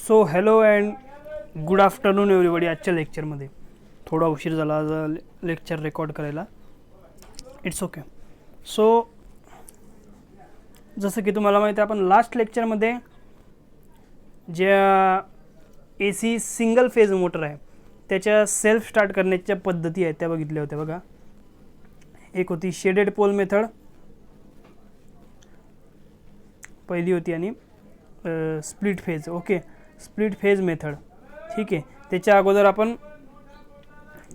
So hello and good afternoon everybody. आजच्या लेक्चरमध्ये थोडा उशीर झाला आज लेक्चर रेकॉर्ड करायला. It's okay. सो जसं की तुम्हाला माहिती आहे, आपण लास्ट लेक्चरमध्ये ज्या ए सी सिंगल फेज मोटर आहे त्याच्या सेल्फ स्टार्ट करण्याच्या पद्धती आहेत त्या बघितल्या होत्या बघा. एक होती शेडेड पोल मेथड पहिली होती आणि split phase. Okay, split phase method. ठीक आहे. त्याच्या अगोदर आपण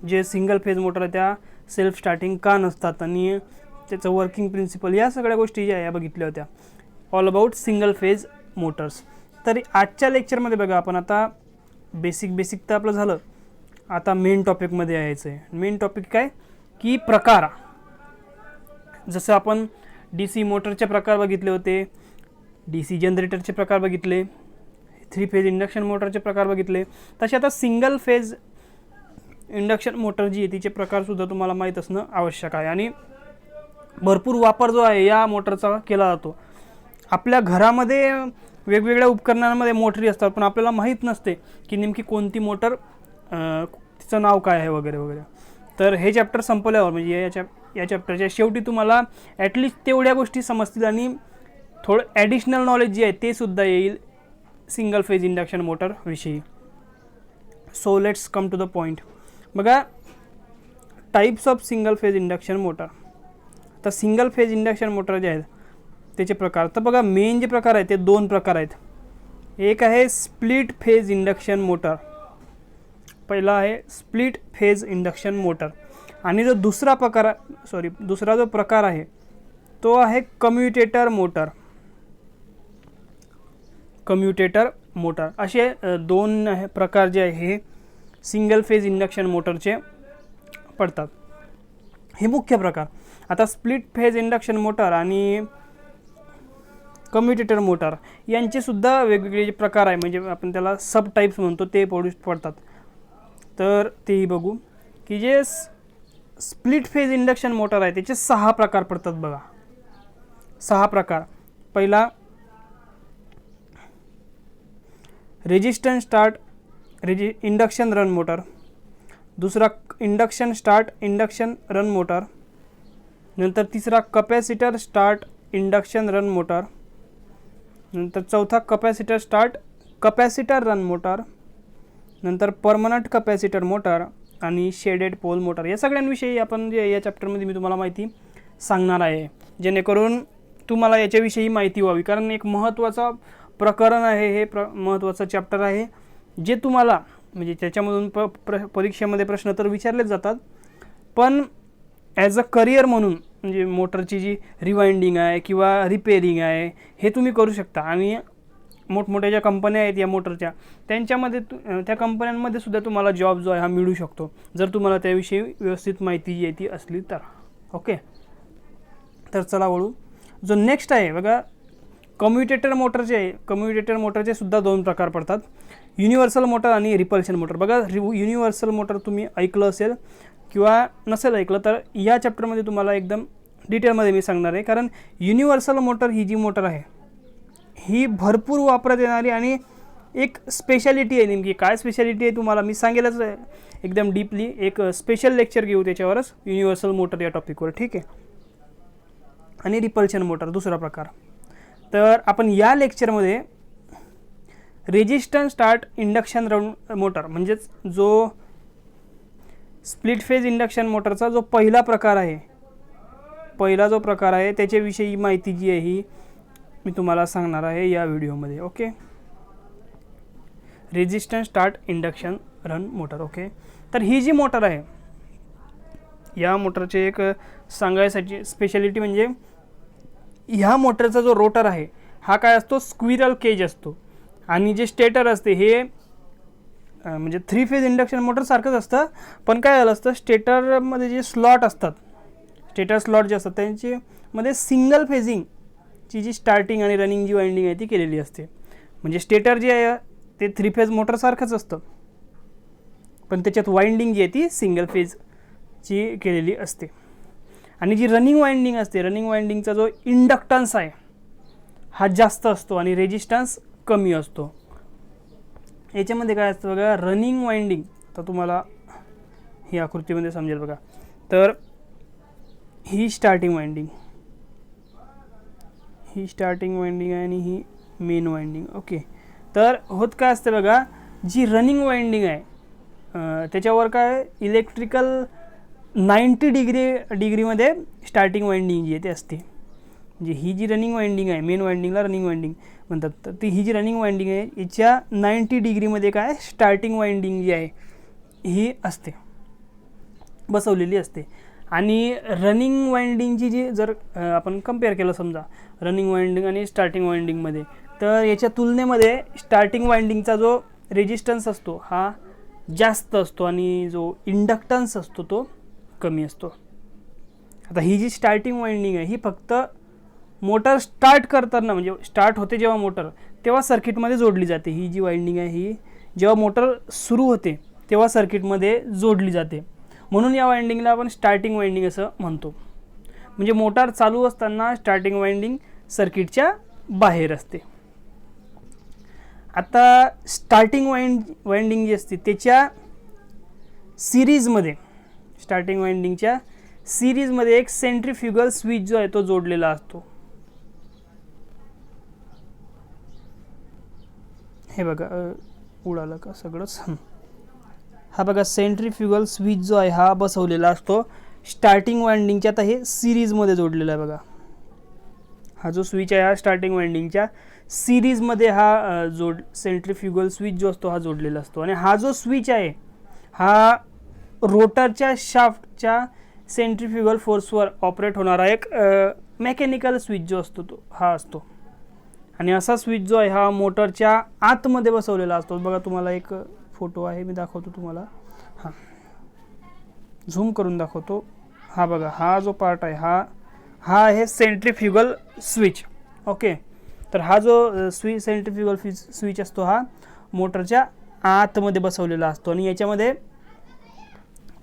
जे सिंगल फेज मोटर आहे त्या सेल्फ स्टार्टिंग का नसतात आणि त्याचं वर्किंग प्रिन्सिपल या सगळ्या गोष्टी ज्या या बघितल्या होत्या. All about single phase Motors. तर आजच्या लेक्चरमध्ये बघा आपण आता बेसिक तर आपलं झालं. आता मेन टॉपिकमध्ये यायचं आहे. मेन टॉपिक काय की प्रकार. जसं आपण डी सी मोटरचे प्रकार बघितले होते, डी सी जनरेटरचे प्रकार बघितले, 3 फेज इंडक्शन मोटरचे प्रकार बघितले, तसे आता सिंगल फेज इंडक्शन मोटर जी आहे तिचे प्रकारसुद्धा तुम्हाला माहीत असणं आवश्यक आहे. आणि भरपूर वापर जो आहे या मोटरचा केला जातो. आपल्या घरामध्ये वेगवेगळ्या उपकरणांमध्ये मोटरी असतात, पण आपल्याला माहीत नसते की नेमकी कोणती मोटर, तिचं नाव काय आहे वगैरे वगैरे. तर हे चॅप्टर संपल्यावर म्हणजे या चॅप्टरच्या शेवटी तुम्हाला ॲटलिस्ट तेवढ्या गोष्टी समजतील आणि थोडं ॲडिशनल नॉलेज जे आहे ते सुद्धा येईल सिंगल फेज इंडक्शन मोटर विषयी. So let's come to the point. बघा, types of single phase induction motor. तर सिंगल फेज इंडक्शन मोटर जे आहेत त्याचे प्रकार. तर बघा, मेन जे प्रकार आहेत ते 2 प्रकार आहेत. एक आहे स्प्लिट फेज इंडक्शन मोटर. पहिला आहे स्प्लिट फेज इंडक्शन मोटर आणि जो दुसरा जो प्रकार आहे तो आहे कम्युटेटर मोटर. कम्युटेटर मोटर असे 2 प्रकार जे आहे हे सिंगल फेज इंडक्शन मोटरचे पडतात. हे मुख्य प्रकार. आता स्प्लिट फेज इंडक्शन मोटर आणि कम्युटेटर मोटर यांचे सुद्धा वेगवेगळे जे प्रकार आहे म्हणजे आपण त्याला सब टाईप्स म्हणतो ते पडतात. तर तेही बघू की जे स्प्लिट फेज इंडक्शन मोटर आहे त्याचे 6 प्रकार पडतात बघा. 6 प्रकार. पहिला resistance start induction run motor. दुसरा induction start induction run motor. नंतर तिसरा capacitor start induction run motor. नंतर चौथा capacitor start capacitor run motor. नंतर परमनंट कपॅसिटर मोटर आणि शेडेड पोल मोटर. या सगळ्यांविषयी आपण जे या चॅप्टरमध्ये मी तुम्हाला माहिती सांगणार आहे जेणेकरून तुम्हाला याच्याविषयी माहिती व्हावी. कारण एक महत्त्वाचा प्रकरण आहे हे, महत्त्वाचं चॅप्टर आहे जे तुम्हाला म्हणजे त्याच्यामधून परीक्षेमध्ये प्रश्न तर विचारलेच जातात, पण ॲज अ करिअर म्हणून म्हणजे मोटरची जी रिवाइंडिंग आहे किंवा रिपेरिंग आहे हे तुम्ही करू शकता. आणि मोठमोठ्या ज्या कंपन्या आहेत या मोटरच्या त्यांच्यामध्ये त्या कंपन्यांमध्ये सुद्धा तुम्हाला जॉब जो आहे हा मिळू शकतो जर तुम्हाला त्याविषयी व्यवस्थित माहिती येते असली तर. ओके, तर चला वळू. जो नेक्स्ट आहे बघा, कम्युटेटर मोटरचे सुद्धा 2 प्रकार पडतात. युनिव्हर्सल मोटर आणि रिपल्शन मोटर. बघा, युनिव्हर्सल मोटर तुम्ही ऐकलं असेल किंवा नसेल ऐकलं तर या चॅप्टरमध्ये तुम्हाला एकदम डिटेलमध्ये मी सांगणार आहे. कारण युनिव्हर्सल मोटर ही जी मोटर आहे ही भरपूर वापरात येणारी आणि एक स्पेशालिटी आहे. नेमकी काय स्पेशालिटी आहे तुम्हाला मी सांगेलच एकदम डीपली. एक स्पेशल लेक्चर घेऊ त्याच्यावरच, युनिव्हर्सल मोटर या टॉपिकवर. ठीक आहे. आणि रिपल्शन मोटर दुसरा प्रकार. तर आपण या लेक्चरमध्ये resistance start induction run motor म्हणजेच जो स्प्लिट फेज इंडक्शन मोटरचा जो पहिला प्रकार आहे त्याच्याविषयी माहिती जी आहे ही मी तुम्हाला सांगणार आहे या व्हिडिओमध्ये. Okay, resistance start induction run motor. Okay, तर ही जी मोटर आहे या मोटरचे एक सांगायसाठी स्पेशालिटी म्हणजे ह्या मोटरचा जो रोटर आहे हा काय असतो, स्क्विरल केज असतो. आणि जे स्टेटर असते हे म्हणजे 3 फेज इंडक्शन मोटर सारखंच असतं, पण काय झालं असतं स्टेटरमध्ये जे स्लॉट असतात, स्टेटर स्लॉट जे असतात त्यांच्यामध्ये सिंगल फेजिंगची जी स्टार्टिंग आणि रनिंग जी वाइंडिंग आहे ती केलेली असते. म्हणजे स्टेटर जे आहे ते 3 फेज मोटर सारखंच असतं, पण त्याच्यात वाइंडिंग जी आहे ती सिंगल फेजची केलेली असते. आणि जी रनिंग वाइंडिंग असते, रनिंग वाइंडिंगचा जो इंडक्टन्स आहे हा जास्त असतो आणि रेजिस्टन्स कमी असतो. याच्यामध्ये काय असतं बघा, रनिंग वाइंडिंग. तर तुम्हाला ही आकृतीमध्ये समजेल बघा. तर ही स्टार्टिंग वाइंडिंग, ही स्टार्टिंग वाइंडिंग आहे आणि ही मेन वाइंडिंग. ओके. तर होत काय असते बघा, जी रनिंग वाइंडिंग आहे त्याच्यावर काय इलेक्ट्रिकल 90 डिग्रीमध्ये स्टार्टिंग वाइंडिंग जी आहे ते असते. म्हणजे ही जी रनिंग वाइंडिंग आहे, मेन वाइंडिंगला रनिंग वाइंडिंग म्हणतात. तर ती ही जी रनिंग वाइंडिंग आहे याच्या 90 डिग्रीमध्ये काय स्टार्टिंग वाइंडिंग जी आहे ही असते, बसवलेली असते. आणि रनिंग वाइंडिंगची जी जर आपण कम्पेअर केलं समजा रनिंग वाइंडिंग आणि स्टार्टिंग वाइंडिंगमध्ये, तर याच्या तुलनेमध्ये स्टार्टिंग वाइंडिंगचा जो रेजिस्टन्स असतो हा जास्त असतो आणि जो इंडक्टन्स असतो तो कमी असतो. आता ही जी स्टार्टिंग वाइंडिंग आहे ही फक्त मोटर स्टार्ट करताना, म्हणजे स्टार्ट होते जेव्हा मोटर, तेव्हा सर्किटमध्ये जोडली जाते. ही जी वाइंडिंग आहे ही जेव्हा मोटर सुरू होते तेव्हा सर्किटमध्ये जोडली जाते. म्हणून या वाइंडिंगला आपण स्टार्टिंग वाइंडिंग असं म्हणतो. म्हणजे मोटार चालू असताना स्टार्टिंग वाइंडिंग सर्किटच्या बाहेर असते. आता स्टार्टिंग वाइंडिंग जी असते त्याच्या सिरीजमध्ये, स्टार्टिंग वाइंडिंगच्या सिरीजमध्ये एक सेंट्रीफ्युगल स्विच जो आहे तो जोडलेला असतो. हे बघा, उडालं का सगळंच. हा बघा सेंट्रीफ्युगल स्विच जो आहे हा बसवलेला असतो स्टार्टिंग वाइंडिंगच्या. आता हे सिरीजमध्ये जोडलेला आहे बघा. हा जो स्विच आहे हा स्टार्टिंग वाइंडिंगच्या सिरीजमध्ये हा सेंट्रीफ्युगल स्विच जो असतो हा जोडलेला असतो. आणि हा जो स्विच आहे हा रोटरच्या शाफ्टच्या सेंट्रीफ्युगल फोर्सवर ऑपरेट होणारा एक मेकॅनिकल स्विच जो असतो तो हा असतो. आणि असा स्विच जो आहे हा मोटरच्या आतमध्ये बसवलेला असतो. बघा तुम्हाला एक फोटो आहे, मी दाखवतो तुम्हाला. हां, झूम करून दाखवतो. हा बघा, हा जो पार्ट आहे हा आहे सेंट्रीफ्युगल स्विच. ओके. तर हा जो सेंट्रीफ्युगल स्विच असतो हा मोटरच्या आतमध्ये बसवलेला असतो. आणि याच्यामध्ये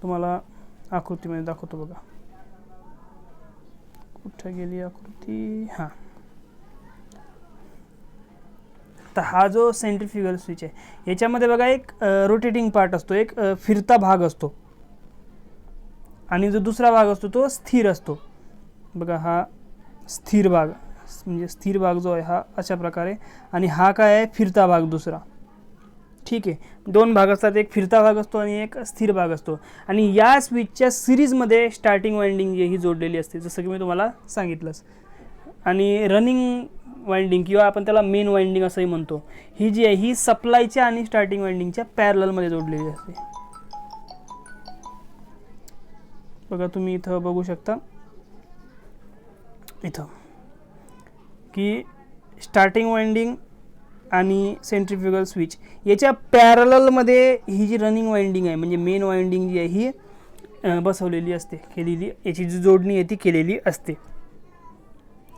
तुम्हाला आकृतीमध्ये दाखवतो बघा. कुठे गेली आकृती? हां. तर हा जो सेंट्रीफ्युगल स्विच आहे याच्यामध्ये बघा एक रोटेटिंग पार्ट असतो, एक फिरता भाग असतो. आणि जो दुसरा भाग असतो तो स्थिर असतो. बघा हा स्थिर भाग, म्हणजे स्थिर भाग जो आहे हा अशा प्रकारे, आणि हा काय आहे फिरता भाग दुसरा. ठीक आहे, दोन भाग असतात, एक फिरता भाग असतो आणि एक स्थिर भाग असतो. आणि या स्विचच्या सिरीजमध्ये स्टार्टिंग वाइंडिंग जी ही जोडलेली असते, जसं की मी तुम्हाला सांगितलंच. आणि रनिंग वाइंडिंग किंवा आपण त्याला मेन वाइंडिंग असंही म्हणतो, ही जी आहे ही सप्लायच्या आणि स्टार्टिंग वाइंडिंगच्या पॅरललमध्ये जोडलेली असते. बघा तुम्ही इथं बघू शकता इथं की स्टार्टिंग वाइंडिंग आणि सेंट्रीफ्युगल स्विच याच्या पॅरललमध्ये ही जी रनिंग वाइंडिंग आहे म्हणजे मेन वाइंडिंग जी आहे ही बसवलेली असते, केलेली, याची जी जोडणी आहे ती केलेली असते.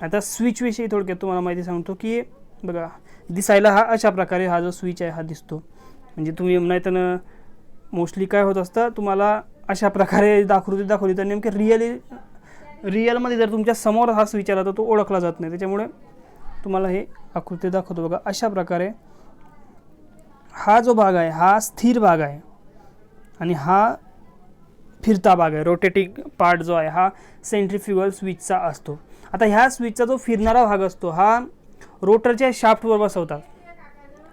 आता स्विचविषयी थोडक्यात तुम्हाला माहिती सांगतो की बघा दिसायला हा अशा प्रकारे हा जो स्विच आहे हा दिसतो. म्हणजे तुम्ही नाही तर मोस्टली काय होत असतं, तुम्हाला अशा प्रकारे आकृती दाखवली तर नेमके रिअलमध्ये जर तुमच्या समोर हा स्विच आला तर तो ओळखला जात नाही. त्याच्यामुळे तुम्हाला हे आकृती दाखवतो बघा. अशा प्रकारे हा जो भाग आहे हा स्थिर भाग आहे आणि हा फिरता भाग आहे, रोटेटिंग पार्ट जो आहे हा सेंट्रीफ्युगल स्विचचा असतो. आता ह्या स्विचचा जो फिरणारा भाग असतो हा रोटरच्या शाफ्टवर बसवतात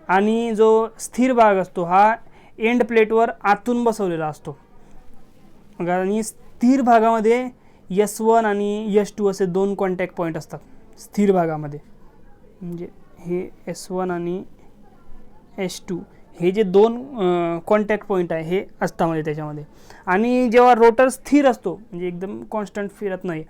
आणि जो स्थिर भाग असतो हा एंड प्लेटवर आतून बसवलेला असतो. आणि स्थिर भागामध्ये S1 आणि S2 असे दोन कॉन्टॅक्ट पॉईंट असतात स्थिर भागामध्ये. म्हणजे हे S1 आणि S2 हे जे दोन कॉन्टॅक्ट पॉईंट आहे हे असतात म्हणजे त्याच्यामध्ये. आणि जेव्हा रोटर स्थिर असतो म्हणजे एकदम कॉन्स्टंट फिरत नाही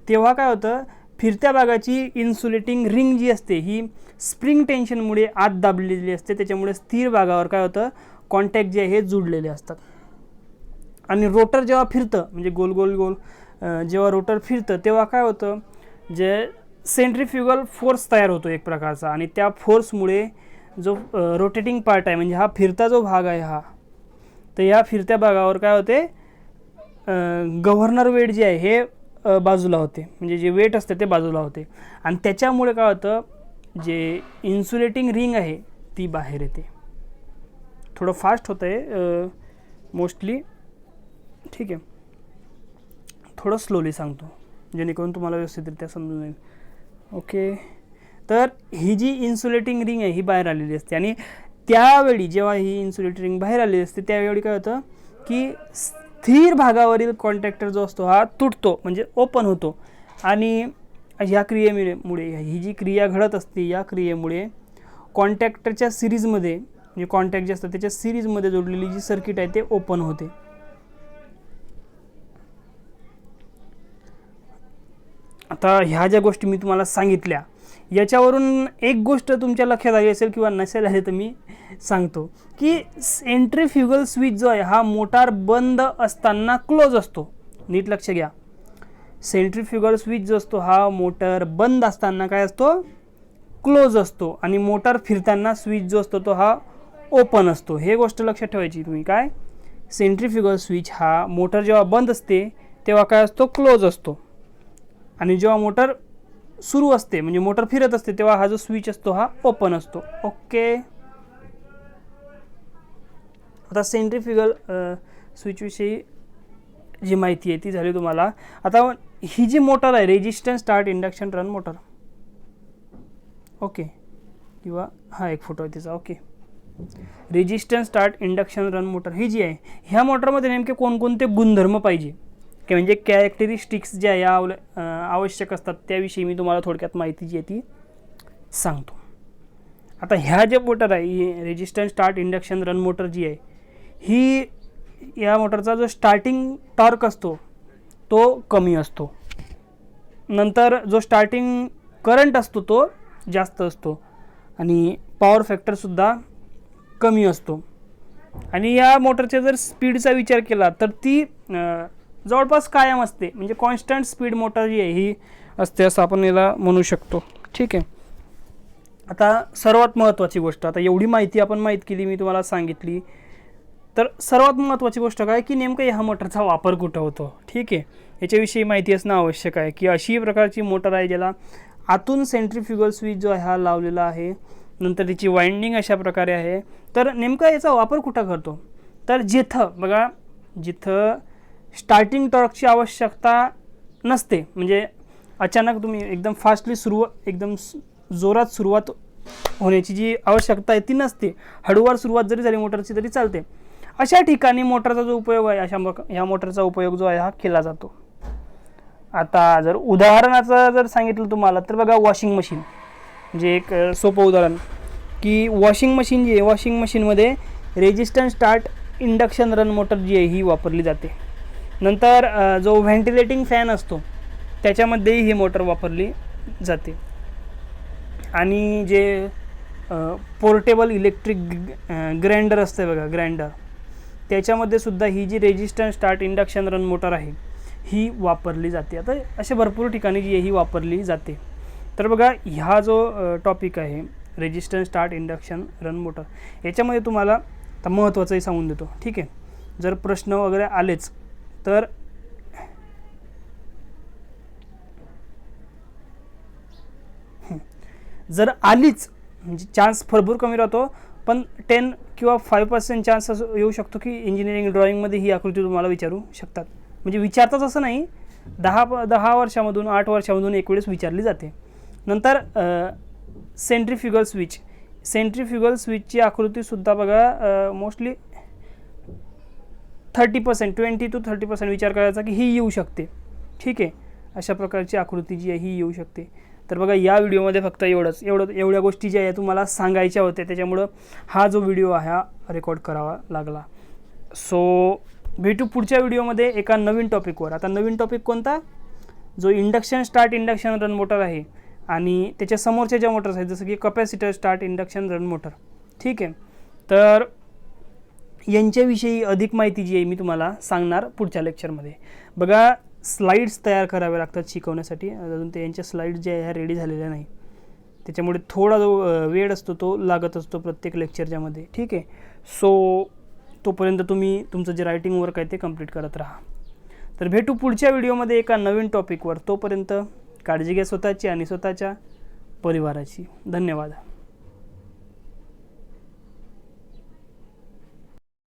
तेव्हा काय होतं, फिरत्या भागाची इन्सुलेटिंग रिंग जी असते ही स्प्रिंग टेन्शनमुळे आत दाबलेली असते. त्याच्यामुळे स्थिर भागावर काय होतं, कॉन्टॅक्ट जे आहे हे जुळलेले असतात. आणि रोटर जेव्हा फिरतं म्हणजे गोल गोल गोल जेव्हा रोटर फिरतं तेव्हा काय होतं, जे सेंट्रीफ्युगल फोर्स तयार होतो एक प्रकारचा. आणि त्या फोर्समुळे जो रोटेटिंग पार्ट आहे म्हणजे हा फिरता जो भाग आहे हा, तर या फिरत्या भागावर काय होते, गव्हर्नर वेट जे आहे हे बाजूला होते, म्हणजे जे वेट असते ते बाजूला होते. आणि त्याच्यामुळे काय होतं, जे इन्सुलेटिंग रिंग आहे ती बाहेर येते. थोडं फास्ट होतं आहे मोस्टली, ठीक आहे. थोडं स्लोली सांगतो जेणेकरून तुम्हाला व्यवस्थितरित्या समजून येईल. ओके, तर ही जी इन्सुलेटिंग रिंग आहे ही बाहेर आलेली असते आणि त्यावेळी जेव्हा ही इन्सुलेटिंग रिंग बाहेर आलेली असते त्यावेळी काय होतं की स्थिर भागावरील कॉन्टॅक्टर जो असतो हा तुटतो, म्हणजे ओपन होतो. आणि ह्या क्रियेमुळे ही जी क्रिया घडत असते या क्रियेमुळे कॉन्टॅक्टरच्या सिरीजमध्ये, म्हणजे कॉन्टॅक्ट जे असतात त्याच्या सिरीजमध्ये जोडलेली जी सर्किट आहे ते ओपन होते. आता ह्या ज्या गोष्टी मी तुम्हाला सांगितल्या याच्यावरून एक गोष्ट तुमच्या लक्षात आली असेल किंवा नसेल आली तर मी सांगतो की सेंट्रीफ्युगल स्विच जो आहे हा मोटार बंद असताना क्लोज असतो. नीट लक्ष घ्या, सेंट्रीफ्युगल स्विच जो असतो हा मोटर बंद असताना काय असतो, क्लोज असतो, आणि मोटार फिरताना स्विच जो असतो तो हा ओपन असतो. हे गोष्ट लक्षात ठेवायची तुम्ही. काय, सेंट्रीफ्युगल स्विच हा मोटर जेव्हा बंद असते तेव्हा काय असतो, क्लोज असतो, आणि जेव्हा मोटर सुरू असते म्हणजे मोटर फिरत असते तेव्हा हा जो स्विच असतो हा ओपन असतो. ओके, आता सेंट्रीफ्युगल स्विचविषयी जी माहिती आहे ती झाली तुम्हाला. आता ही जी मोटर आहे resistance start induction run motor, okay, किंवा हा एक फोटो आहे तिचा. Okay, resistance start induction run motor ही जी आहे ह्या मोटरमध्ये नेमके कोणकोणते गुणधर्म पाहिजे की म्हणजे कॅरेक्टरिस्टिक्स ज्या या आवश्यक असतात त्याविषयी मी तुम्हाला थोडक्यात माहिती जी आहे ती सांगतो. आता ह्या ज्या मोटर आहे ही resistance start induction run motor जी आहे ही, या मोटरचा जो स्टार्टिंग टॉर्क असतो तो कमी असतो, नंतर जो स्टार्टिंग करंट असतो तो जास्त असतो, आणि पॉवर फॅक्टरसुद्धा कमी असतो. आणि या मोटरच्या जर स्पीडचा विचार केला तर ती जवळपास कायम असते, म्हणजे कॉन्स्टंट स्पीड मोटर जी आहे ही असते असं आपण याला म्हणू शकतो. ठीक आहे, आता सर्वात महत्त्वाची गोष्ट, आता एवढी माहिती आपण माहीत केली, मी तुम्हाला सांगितली, तर सर्वात महत्त्वाची गोष्ट काय की नेमकं ह्या मोटरचा वापर कुठं होतो. ठीक आहे, याच्याविषयी माहिती असणं आवश्यक आहे की अशी प्रकारची मोटर आहे ज्याला आतून सेंट्रीफ्युगल स्विच जो आहे हा लावलेला आहे, नंतर तिची वाइंडिंग अशा प्रकारे आहे. तर नेमका याचा वापर कुठं करतो, तर जिथं बघा, जिथं स्टार्टिंग टॉर्कची आवश्यकता नसते, म्हणजे अचानक तुम्ही एकदम फास्टली एकदम जोरात सुरुवात होण्याची जी आवश्यकता आहे ती नसते, हळूवार सुरुवात जरी झाली मोटरची तरी चालते, अशा ठिकाणी मोटरचा जो उपयोग आहे ह्या मोटरचा उपयोग जो आहे हा केला जातो. आता जर उदाहरणाचं जर सांगितलं तुम्हाला तर बघा, वॉशिंग मशीन म्हणजे एक सोपं उदाहरण की वॉशिंग मशीन जी आहे, वॉशिंग मशीनमध्ये resistance start induction run motor जी आहे ही वापरली जाते. नंतर जो व्हेंटिलेटिंग फॅन असतो त्याच्यामध्येही ही मोटर वापरली जाते. आणि जे पोर्टेबल इलेक्ट्रिक ग्राइंडर असते बघा, ग्राइंडर, त्याच्यामध्ये सुद्धा ही जी resistance start induction run motor आहे ही वापरली जाते. आता अशा भरपूर ठिकाणी जी आहे ही वापरली जाते. तर बघा, ह्या जो टॉपिक आहे resistance start induction run motor, याच्यामध्ये तुम्हाला आता महत्त्वाचंही सांगून देतो. ठीक आहे, जर प्रश्न वगैरे आलेच तर जर आलीच म्हणजे चान्स भरपूर कमी राहतो, पण 10 किंवा 5% चान्स असं येऊ शकतो की इंजिनिअरिंग ड्रॉइंगमध्ये ही आकृती तुम्हाला विचारू शकतात. म्हणजे विचारताच असं नाही, 10 वर्षामधून 8 वर्षामधून एक वेळेस विचारली जाते. नंतर सेंट्रीफ्युगल स्विच, सेंट्रीफ्युगल स्विचची आकृतीसुद्धा बघा मोस्टली 30%, 20 to 30% विचार करायचा की ही येऊ शकते. ठीक आहे, अशा प्रकारची आकृती जी आहे ही येऊ शकते. तर बघा, या व्हिडिओमध्ये फक्त एवढ्या गोष्टी ज्या आहे तुम्हाला सांगायच्या होत्या, त्याच्यामुळं हा जो व्हिडिओ आहे हा रेकॉर्ड करावा लागला. सो भेटू पुढच्या व्हिडिओमध्ये एका नवीन टॉपिकवर. आता नवीन टॉपिक कोणता, जो induction start induction run motor आहे आणि त्याच्या समोरच्या ज्या मोटर्स आहेत जसं की capacitor start induction run motor. ठीक आहे, तर यांच्याविषयी अधिक माहिती जी आहे मी तुम्हाला सांगणार पुढच्या लेक्चरमध्ये. बघा, स्लाईड्स तयार करावे लागतात शिकवण्यासाठी, अजून ते यांच्या स्लाईड्स ज्या ह्या रेडी झालेल्या नाही, त्याच्यामुळे थोडा जो वेळ असतो तो लागत असतो प्रत्येक लेक्चरच्यामध्ये. ठीक आहे, सो तोपर्यंत तुम्ही तुमचं जे रायटिंग वर्क आहे ते कंप्लीट करत राहा. तर भेटू पुढच्या व्हिडिओमध्ये एका नवीन टॉपिकवर. तोपर्यंत काळजी घ्या स्वतःची आणि स्वतःच्या परिवाराची. धन्यवाद.